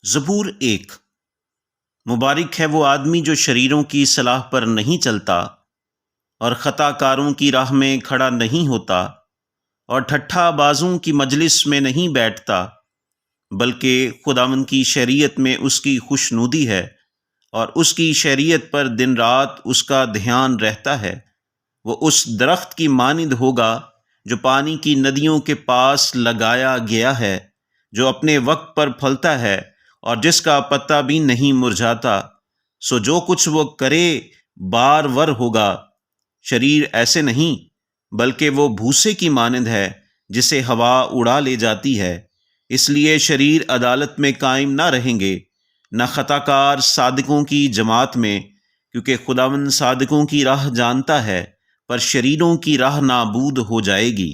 زبور 1۔ مبارک ہے وہ آدمی جو شریروں کی صلاح پر نہیں چلتا اور خطا کاروں کی راہ میں کھڑا نہیں ہوتا اور ٹھٹھا بازوں کی مجلس میں نہیں بیٹھتا، بلکہ خداوند کی شریعت میں اس کی خوشنودی ہے اور اس کی شریعت پر دن رات اس کا دھیان رہتا ہے۔ وہ اس درخت کی مانند ہوگا جو پانی کی ندیوں کے پاس لگایا گیا ہے، جو اپنے وقت پر پھلتا ہے اور جس کا پتا بھی نہیں مرجھاتا۔ سو جو کچھ وہ کرے بار ور ہوگا۔ شریر ایسے نہیں، بلکہ وہ بھوسے کی مانند ہے جسے ہوا اڑا لے جاتی ہے۔ اس لیے شریر عدالت میں قائم نہ رہیں گے، نہ خطا کار صادقوں کی جماعت میں، کیونکہ خداوند صادقوں کی راہ جانتا ہے، پر شریروں کی راہ نابود ہو جائے گی۔